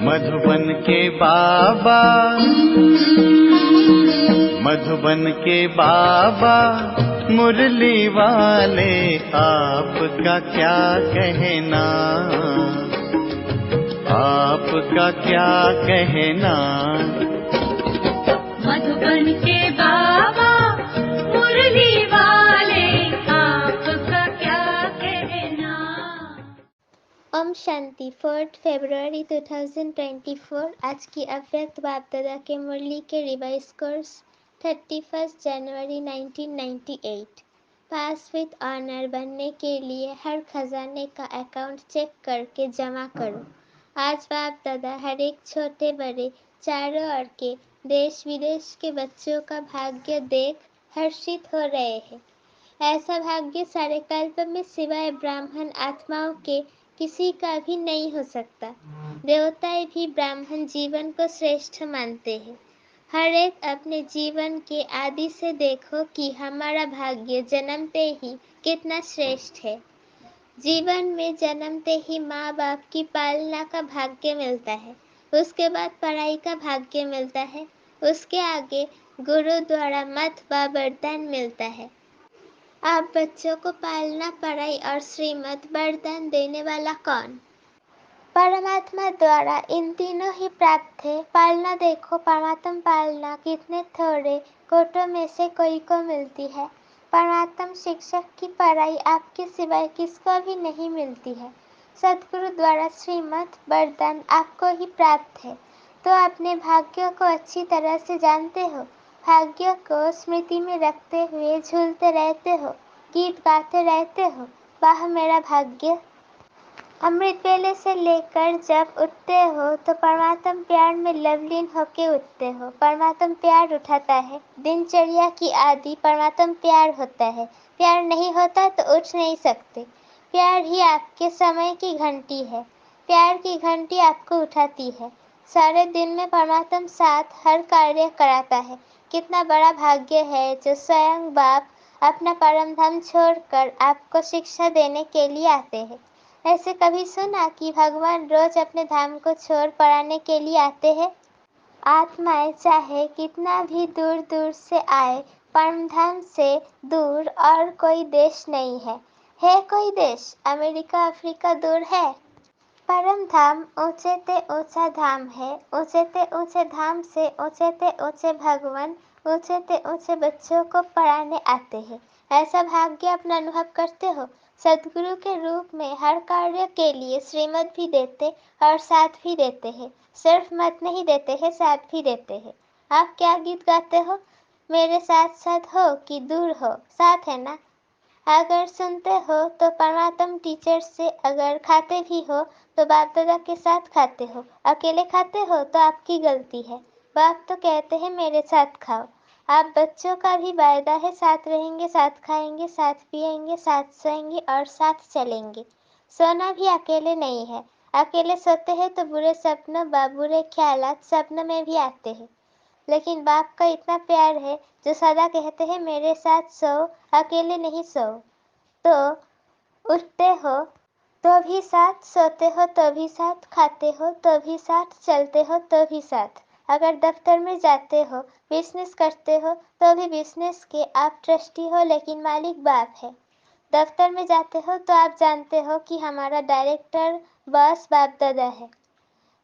मधुबन के बाबा, मधुबन के बाबा मुरली वाले, आपका क्या कहना, आपका क्या कहना। मधुबन के बाबा मुरली वाले, आपका क्या कहना। ओम शांति। 4 फरवरी 2024 आज की अव्यक्त बाप दादा के मुरली के रिवाइज कोर्स 31 जनवरी 1998। पास विद ऑनर बनने के लिए हर खजाने का अकाउंट चेक करके जमा करो। आज बाप दादा हर एक छोटे बड़े चारों ओर के देश विदेश के बच्चों का भाग्य देख हर्षित हो रहे हैं। ऐसा भाग्य सारे कल्प में सिवाय ब्राह्मण आत्माओं के किसी का भी नहीं हो सकता। देवताएं भी ब्राह्मण जीवन को श्रेष्ठ मानते हैं। हर एक अपने जीवन के आदि से देखो कि हमारा भाग्य जन्मते ही कितना श्रेष्ठ है। जीवन में जन्मते ही माँ बाप की पालना का भाग्य मिलता है, उसके बाद पढ़ाई का भाग्य मिलता है, उसके आगे गुरु द्वारा मत व वरदान मिलता है। आप बच्चों को पालना, पढ़ाई और श्रीमत वरदान देने वाला कौन? परमात्मा द्वारा इन तीनों ही प्राप्त है। पालना देखो, परमात्मा पालना कितने थोड़े कोटों में से कोई को मिलती है। परमात्मा शिक्षक की पढ़ाई आपके सिवाय किसको भी नहीं मिलती है। सद्गुरु द्वारा श्रीमत वरदान आपको ही प्राप्त है, तो अपने भाग्य को अच्छी तरह से जानते हो। भाग्य को स्मृति में रखते हुए झूलते रहते हो, गीत गाते रहते हो, वाह मेरा भाग्य। अमृत वेले से लेकर जब उठते हो तो परमात्मा प्यार में लवलीन होके उठते हो। परमात्मा प्यार उठाता है। दिनचर्या की आदि परमात्मा प्यार होता है। प्यार नहीं होता तो उठ नहीं सकते। प्यार ही आपके समय की घंटी है। प्यार की घंटी आपको उठाती है। सारे दिन में परमात्मा साथ हर कार्य कराता है। कितना बड़ा भाग्य है जो स्वयं बाप अपना परम धाम छोड़कर आपको शिक्षा देने के लिए आते हैं। ऐसे कभी सुना कि भगवान रोज अपने धाम को छोड़ पढ़ाने के लिए आते हैं? आत्माएं चाहे कितना भी दूर दूर से आए, परम धाम से दूर और कोई देश नहीं है। है कोई देश? अमेरिका अफ्रीका दूर है? परम धाम ऊंचे ते ऊंचा धाम है। ऊंचे ते ऊंचे धाम से ऊंचे ते ऊंचे भगवान ऊंचे ते ऊंचे बच्चों को पढ़ाने आते हैं। ऐसा भाग्य अपना अनुभव करते हो। सद्गुरु के रूप में हर कार्य के लिए श्रीमत भी देते और साथ भी देते हैं। सिर्फ मत नहीं देते हैं, साथ भी देते हैं। आप क्या गीत गाते हो? मेरे साथ साथ हो कि दूर हो, साथ है ना? अगर सुनते हो तो परमात्मा टीचर से, अगर खाते भी हो तो बाप दादा के साथ खाते हो। अकेले खाते हो तो आपकी गलती है। बाप तो कहते हैं मेरे साथ खाओ। आप बच्चों का भी वायदा है, साथ रहेंगे, साथ खाएंगे, साथ पिएंगे, साथ सोएंगे और साथ चलेंगे। सोना भी अकेले नहीं है। अकेले सोते हैं तो बुरे सपनों व बुरे ख्यालात सपनों में भी आते हैं। लेकिन बाप का इतना प्यार है जो सदा कहते हैं मेरे साथ सो, अकेले नहीं सो। तो उठते हो तो भी साथ, सोते हो तो भी साथ, खाते हो तो भी साथ, चलते हो तो भी साथ। अगर दफ्तर में जाते हो, बिजनेस करते हो तो भी बिजनेस के आप ट्रस्टी हो, लेकिन मालिक बाप है। दफ्तर में जाते हो तो आप जानते हो कि हमारा डायरेक्टर बॉस बाप दादा है,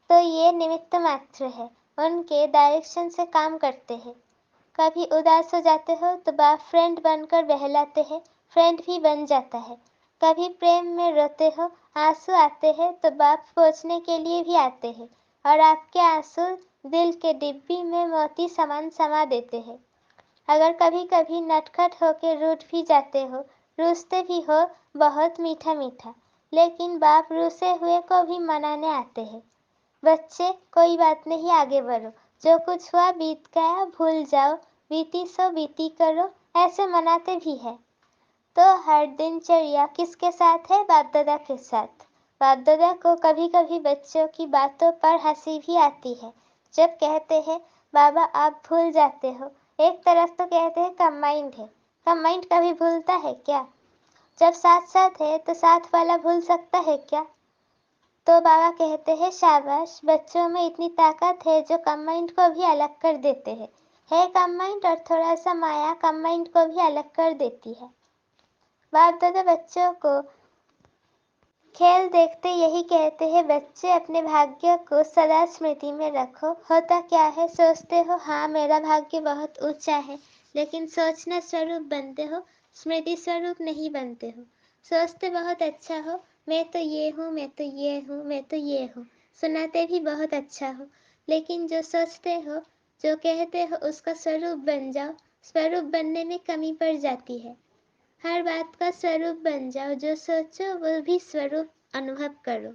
तो ये निमित्त मात्र है। उनके डायरेक्शन से काम करते हैं। कभी उदास हो जाते हो तो बाप फ्रेंड बनकर बहलाते हैं, फ्रेंड भी बन जाता है। कभी प्रेम में रोते हो, आंसू आते हैं तो बाप पोंछने के लिए भी आते हैं और आपके आंसू दिल के डिब्बी में मोती समान समा देते हैं। अगर कभी कभी नटखट होके रूठ भी जाते हो, रूठते भी हो बहुत मीठा मीठा, लेकिन बाप रूसे हुए को भी मनाने आते हैं। बच्चे कोई बात नहीं, आगे बढ़ो, जो कुछ हुआ बीत गया भूल जाओ, बीती सो बीती करो, ऐसे मनाते भी है। तो हर दिनचर्या किसके साथ है? बाप दादा के साथ। बाप दादा को कभी कभी बच्चों की बातों पर हंसी भी आती है। जब कहते हैं बाबा आप भूल जाते हो, एक तरफ तो कहते हैं कंबाइंड है। कंबाइंड कभी भूलता है क्या? जब साथ साथ है तो साथ वाला भूल सकता है क्या? तो बाबा कहते हैं, शाबाश, बच्चों में इतनी ताकत है जो कंबाइंड को भी अलग कर देते हैं। है कंबाइंड और थोड़ा सा माया कंबाइंड को भी अलग कर देती है। बाप दादा बच्चों को खेल देखते यही कहते हैं, बच्चे अपने भाग्य को सदा स्मृति में रखो। होता क्या है, सोचते हो हाँ मेरा भाग्य बहुत ऊंचा है, लेकिन सोचना स्वरूप बनते हो, स्मृति स्वरूप नहीं बनते हो। सोचते बहुत अच्छा हो, मैं तो ये हूँ, मैं तो ये हूँ, मैं तो ये हूँ, सुनाते भी बहुत अच्छा हो, लेकिन जो सोचते हो, जो कहते हो, उसका स्वरूप बन जाओ। स्वरूप बनने में कमी पड़ जाती है। हर बात का स्वरूप बन जाओ, जो सोचो वो भी स्वरूप अनुभव करो।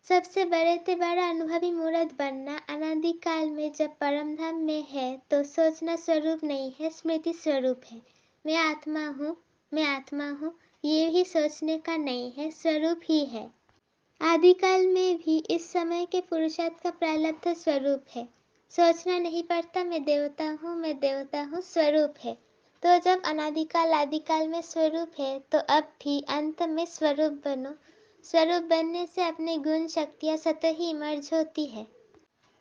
सबसे बड़े से बड़ा अनुभवी मूर्त बनना। अनादि काल में जब परम धाम में है तो सोचना स्वरूप नहीं है, स्मृति स्वरूप है। मैं आत्मा हूँ, मैं आत्मा हूँ, ये ही सोचने का नहीं है, स्वरूप ही है। आदिकाल में भी इस समय के पुरुषार्थ का प्रारब्ध स्वरूप है। सोचना नहीं पड़ता मैं देवता हूँ, मैं देवता हूँ, स्वरूप है। तो जब अनादिकाल आदिकाल में स्वरूप है तो अब भी अंत में स्वरूप बनो। स्वरूप बनने से अपने गुण शक्तियाँ स्वतः ही इमर्ज होती है।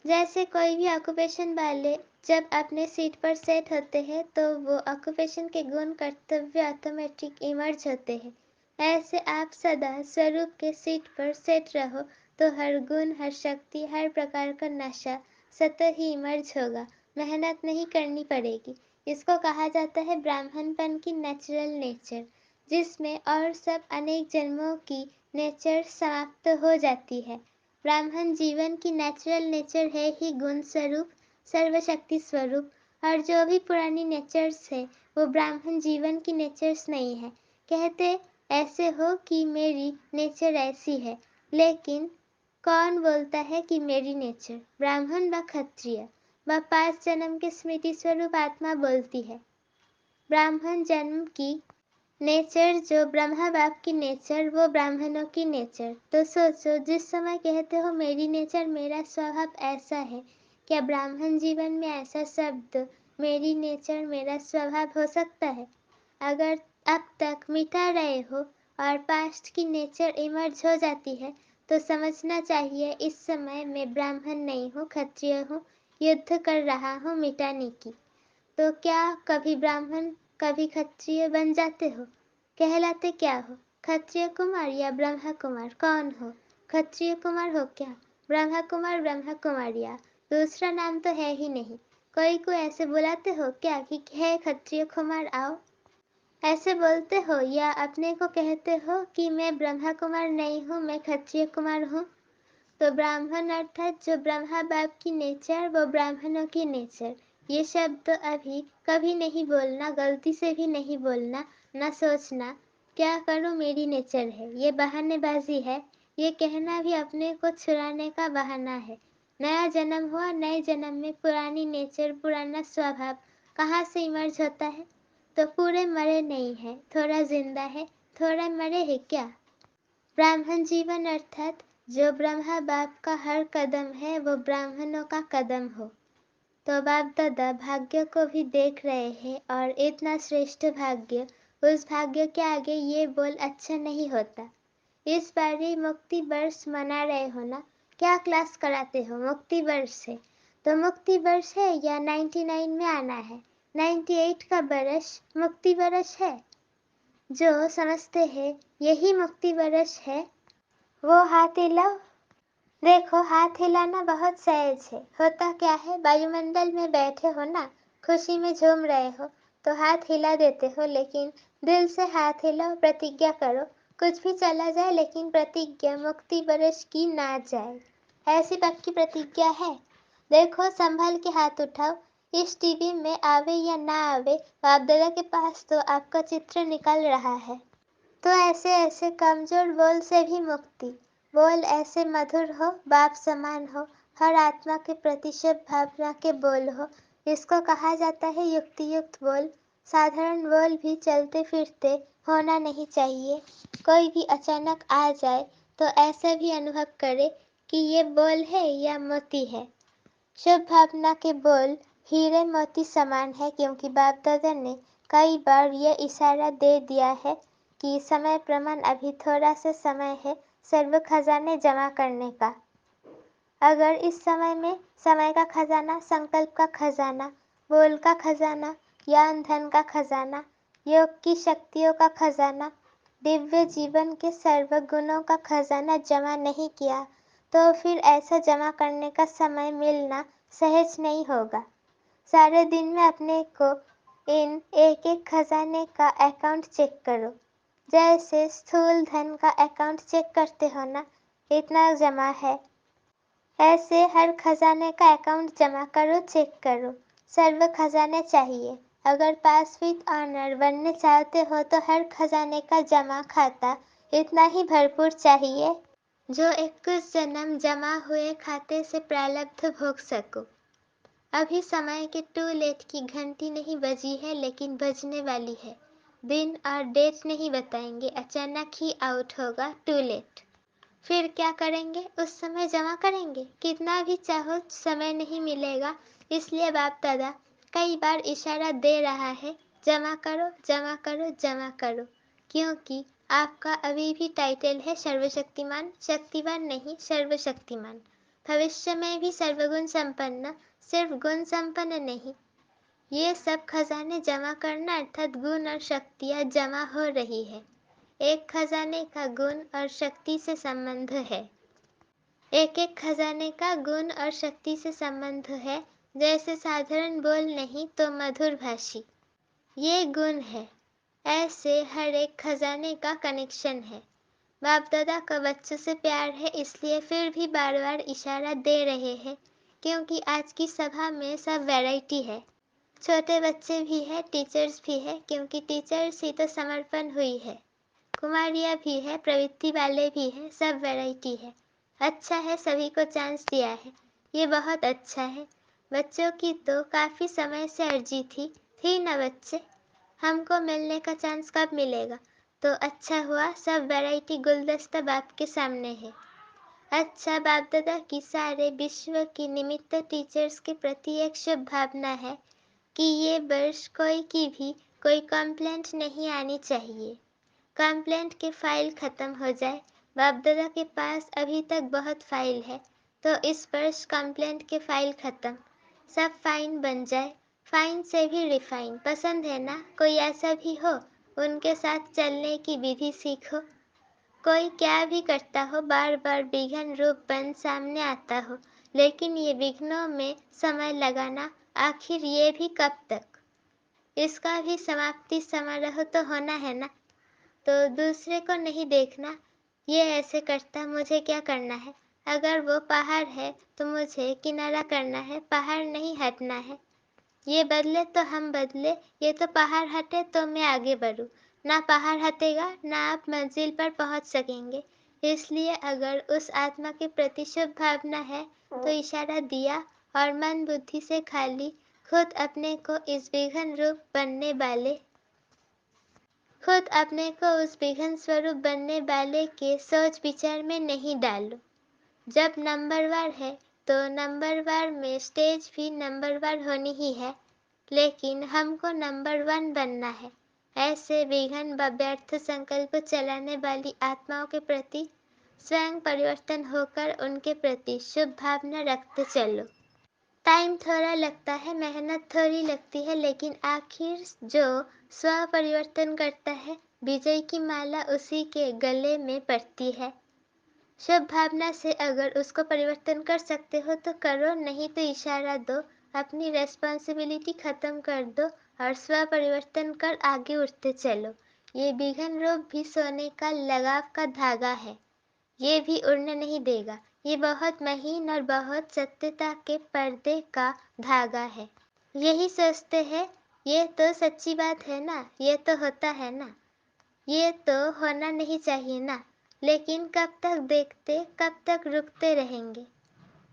जैसे कोई भी ऑक्यूपेशन वाले जब अपने सीट पर सेट होते हैं तो वो ऑक्यूपेशन के गुण कर्तव्य ऑटोमेटिक इमर्ज होते हैं। ऐसे आप सदा स्वरूप के सीट पर सेट रहो तो हर गुण, हर शक्ति, हर प्रकार का नशा स्वतः ही इमर्ज होगा। मेहनत नहीं करनी पड़ेगी। इसको कहा जाता है ब्राह्मणपन की नेचुरल नेचर, जिसमें और सब अनेक जन्मों की नेचर समाप्त हो जाती है। ब्राह्मण जीवन की नेचुरल नेचर है ही गुण स्वरूप, सर्वशक्ति स्वरूप, और जो भी पुरानी नेचर्स है वो ब्राह्मण जीवन की नेचर्स नहीं है। कहते ऐसे हो कि मेरी नेचर ऐसी है, लेकिन कौन बोलता है कि मेरी नेचर? ब्राह्मण व क्षत्रिय व 5 जन्म के स्मृति स्वरूप आत्मा बोलती है। ब्राह्मण जन्म की नेचर जो ब्रह्मा बाप की नेचर, वो ब्राह्मणों की नेचर। तो सोचो, जिस समय कहते हो मेरी नेचर, मेरा स्वभाव ऐसा है, क्या ब्राह्मण जीवन में ऐसा शब्द मेरी नेचर, मेरा स्वभाव हो सकता है? अगर अब तक मिटा रहे हो और पास्ट की नेचर इमर्ज हो जाती है तो समझना चाहिए इस समय मैं ब्राह्मण नहीं हूँ, क्षत्रिय हूँ, युद्ध कर रहा हूँ मिटाने की। तो क्या कभी ब्राह्मण कभी क्षत्रिय बन जाते हो? कहलाते क्या हो? क्षत्रिय कुमार या ब्रह्मा कुमार? कौन हो? क्षत्रिय कुमार हो क्या? ब्रह्मा कुमार, ब्रह्मा कुमारिया, दूसरा नाम तो है ही नहीं। कोई को ऐसे बुलाते हो क्या कि है क्षत्रिय कुमार आओ? ऐसे बोलते हो या अपने को कहते हो कि मैं ब्रह्मा कुमार नहीं हूँ, मैं क्षत्रिय कुमार हूँ? तो ब्राह्मण अर्थात जो ब्रह्मा बाप की नेचर, वो ब्राह्मणों की नेचर, ये शब्द अभी कभी नहीं बोलना, गलती से भी नहीं बोलना, ना सोचना क्या करूँ मेरी नेचर है, ये बहानेबाजी है। ये कहना भी अपने को छुड़ाने का बहाना है। नया जन्म हुआ, नए जन्म में पुरानी नेचर, पुराना स्वभाव कहाँ से इमर्ज होता है? तो पूरे मरे नहीं है, थोड़ा जिंदा है, थोड़ा मरे है क्या? ब्राह्मण जीवन अर्थात जो ब्रह्मा बाप का हर कदम है वो ब्राह्मणों का कदम हो। तो बाप दादा भाग्य को भी देख रहे हैं और इतना श्रेष्ठ भाग्य, उस भाग्य के आगे ये बोल अच्छा नहीं होता। इस बार ही मुक्ति वर्ष मना रहे हो ना? क्या क्लास कराते हो? मुक्ति वर्ष है तो मुक्ति वर्ष है या 99 में आना है? 98 का बरस मुक्ति वर्ष है? जो समझते हैं यही मुक्ति वर्ष है वो हाथ हिलाओ। देखो, हाथ हिलाना बहुत सहज है। होता क्या है, वायुमंडल में बैठे हो ना, खुशी में झूम रहे हो तो हाथ हिला देते हो, लेकिन दिल से हाथ हिलाओ, प्रतिज्ञा करो, कुछ भी चला जाए लेकिन प्रतिज्ञा मुक्ति बरस की ना जाए। ऐसी पक्की प्रतिज्ञा है? देखो, संभल के हाथ उठाओ। इस टीवी में आवे या ना आवे, बाप दादा के पास तो आपका चित्र निकल रहा है। तो ऐसे ऐसे कमजोर बोल से भी मुक्ति। बोल ऐसे मधुर हो, बाप समान हो, हर आत्मा के प्रति शुभ भावना के बोल हो। इसको कहा जाता है युक्ति युक्त बोल। साधारण बोल भी चलते फिरते होना नहीं चाहिए। कोई भी अचानक आ जाए तो ऐसा भी अनुभव करे कि ये बोल है या मोती है। शुभ भावना के बोल हीरे मोती समान है, क्योंकि बाप दादा ने कई बार यह इशारा दे दिया है कि समय प्रमाण अभी थोड़ा सा समय है सर्व खजाने जमा करने का। अगर इस समय में समय का खजाना, संकल्प का खजाना, बोल का खजाना, ज्ञान धन का खजाना, योग की शक्तियों का खजाना, दिव्य जीवन के सर्व गुणों का खजाना जमा नहीं किया तो फिर ऐसा जमा करने का समय मिलना सहज नहीं होगा। सारे दिन में अपने को इन एक एक खजाने का अकाउंट चेक करो। जैसे स्थूल धन का अकाउंट चेक करते हो ना, इतना जमा है, ऐसे हर खजाने का अकाउंट जमा करो, चेक करो। सर्व खजाने चाहिए। अगर पास विद ऑनर बनने चाहते हो तो हर खजाने का जमा खाता इतना ही भरपूर चाहिए जो 21 जन्म जमा हुए खाते से प्रारब्ध भोग सको। अभी समय के टू लेट की घंटी नहीं बजी है, लेकिन बजने वाली है। दिन और डेट नहीं बताएंगे, अचानक ही आउट होगा टू लेट। फिर क्या करेंगे? उस समय जमा करेंगे। कितना भी चाहो समय नहीं मिलेगा, इसलिए बाप दादा कई बार इशारा दे रहा है, जमा करो, जमा करो, जमा करो। क्योंकि आपका अभी भी टाइटल है सर्वशक्तिमान, शक्तिवान नहीं, सर्वशक्तिमान। भविष्य में भी सर्वगुण संपन्न, सिर्फ गुण संपन्न नहीं। ये सब खजाने जमा करना अर्थात गुण और शक्तियाँ जमा हो रही है। एक खजाने का गुण और शक्ति से संबंध है। एक एक खजाने का गुण और शक्ति से संबंध है। जैसे साधारण बोल नहीं तो मधुर भाषी, ये गुण है। ऐसे हर एक खजाने का कनेक्शन है। बाप दादा का बच्चों से प्यार है, इसलिए फिर भी बार बार इशारा दे रहे हैं, क्योंकि आज की सभा में सब वैरायटी है। छोटे बच्चे भी है, टीचर्स भी है, क्योंकि टीचर्स ही तो समर्पण हुई है। कुमारियाँ भी है, प्रवृत्ति वाले भी हैं, सब वैरायटी है। अच्छा है, सभी को चांस दिया है, ये बहुत अच्छा है। बच्चों की तो काफ़ी समय से अर्जी थी ना बच्चे? हमको मिलने का चांस कब मिलेगा? तो अच्छा हुआ, सब वैरायटी गुलदस्ता बाप के सामने है। अच्छा, बाप दादा की सारे विश्व की निमित्त टीचर्स के प्रति एक शुभ भावना है कि ये वर्ष कोई की भी कोई कंप्लेंट नहीं आनी चाहिए। कंप्लेंट की फाइल खत्म हो जाए। बाप दादा के पास अभी तक बहुत फाइल है, तो इस वर्ष कंप्लेंट की फाइल खत्म, सब फाइन बन जाए। फाइन से भी रिफाइन पसंद है ना? कोई ऐसा भी हो, उनके साथ चलने की विधि सीखो। कोई क्या भी करता हो, बार बार विघ्न रूप बन सामने आता हो, लेकिन ये विघ्नों में समय लगाना, आखिर ये भी कब तक? इसका भी समाप्ति समारोह तो होना है ना? तो दूसरे को नहीं देखना, ये ऐसे करता, मुझे क्या करना है? अगर वो पहाड़ है तो मुझे किनारा करना है, पहाड़ नहीं हटना है। ये बदले तो हम बदले, ये तो पहाड़ हटे तो मैं आगे बढ़ूँ। ना पहाड़ हटेगा, ना आप मंजिल पर पहुँच सकेंगे। इसलिए अगर उस आत्मा के प्रति शुभ भावना है तो इशारा दिया और मन बुद्धि से खाली खुद अपने को इस विघ्न रूप बनने वाले खुद अपने को उस विघ्न स्वरूप बनने वाले के सोच विचार में नहीं डालो। जब नंबरवार है तो नंबरवार में स्टेज भी नंबरवार होनी ही है, लेकिन हमको नंबर 1 बनना है। ऐसे विघ्न व व्यर्थ संकल्प चलाने वाली आत्माओं के प्रति स्वयं परिवर्तन होकर उनके प्रति शुभ भावना रखते चलो। टाइम थोड़ा लगता है, मेहनत थोड़ी लगती है, लेकिन आखिर जो स्व परिवर्तन करता है, विजय की माला उसी के गले में पड़ती है। शुभ भावना से अगर उसको परिवर्तन कर सकते हो तो करो, नहीं तो इशारा दो, अपनी रेस्पॉन्सिबिलिटी खत्म कर दो और स्व परिवर्तन कर आगे उठते चलो। ये विघ्न रूप भी सोने का लगाव का धागा है, ये भी उड़ने नहीं देगा। ये बहुत महीन और बहुत सत्यता के पर्दे का धागा है। यही सोचते हैं, ये तो सच्ची बात है ना, ये तो होता है ना, ये तो होना नहीं चाहिए ना। लेकिन कब तक देखते, कब तक रुकते रहेंगे?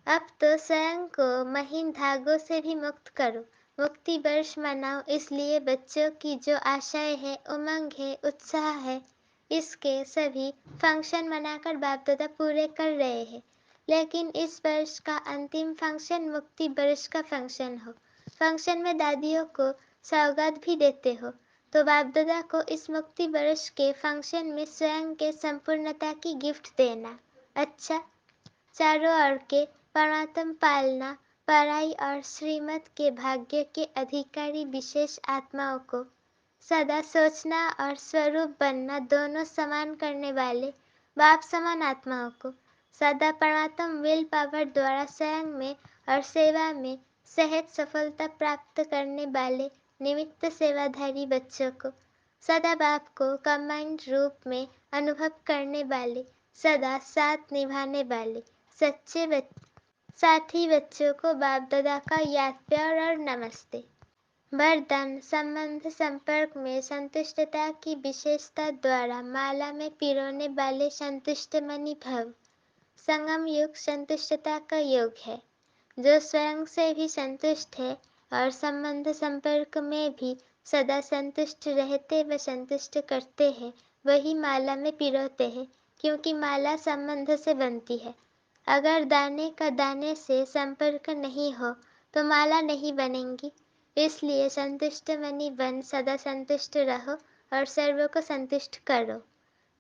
अब तो स्वयं को महीन धागों से भी मुक्त करो, मुक्ति वर्ष मनाओ। इसलिए बच्चों की जो आशाएं है, उमंग है, उत्साह है, इसके सभी फंक्शन मनाकर बाप दादा पूरे कर रहे हैं। लेकिन इस वर्ष का अंतिम फंक्शन मुक्ति वर्ष का फंक्शन हो। फंक्शन में दादियों को सौगात भी देते हो, तो बाप दादा को इस मुक्ति वर्ष के फंक्शन में स्वयं के संपूर्णता की गिफ्ट देना। अच्छा, चारों ओर के परमात्म पालना, पढ़ाई और श्रीमत के भाग्य के अधिकारी विशेष आत्माओं को सदा सोचना और स्वरूप बनना दोनों समान करने वाले बाप समान आत्माओं को सदा परमात्म विल पावर द्वारा स्वयं में और सेवा में सहज सफलता प्राप्त करने वाले निमित्त सेवाधारी बच्चों को सदा बाप को कंबाइंड रूप में अनुभव करने वाले सदा साथ निभाने वाले सच्चे साथी बच्चों को बाप दादा का याद प्यार और नमस्ते। वरदान संबंध संपर्क में संतुष्टता की विशेषता द्वारा माला में पिरोने वाले संतुष्ट मणि भव। संगम युग संतुष्टता का योग है। जो स्वयं से भी संतुष्ट है और संबंध संपर्क में भी सदा संतुष्ट रहते व संतुष्ट करते हैं, वही माला में पिरोते हैं, क्योंकि माला संबंध से बनती है। अगर दाने का दाने से संपर्क नहीं हो तो माला नहीं बनेगी। इसलिए संतुष्ट मणि बन सदा संतुष्ट रहो और सर्वों को संतुष्ट करो।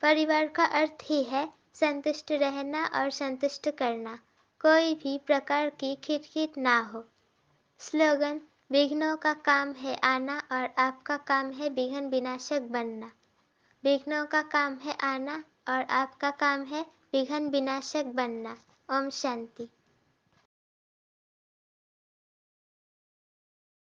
परिवार का अर्थ ही है संतुष्ट रहना और संतुष्ट करना, कोई भी प्रकार की खिटखिट ना हो। स्लोगन: विघ्नों का काम है आना और आपका काम है विघ्न विनाशक बनना। विघ्नों का काम है आना और आपका काम है विघ्न विनाशक बनना। ओम शांति।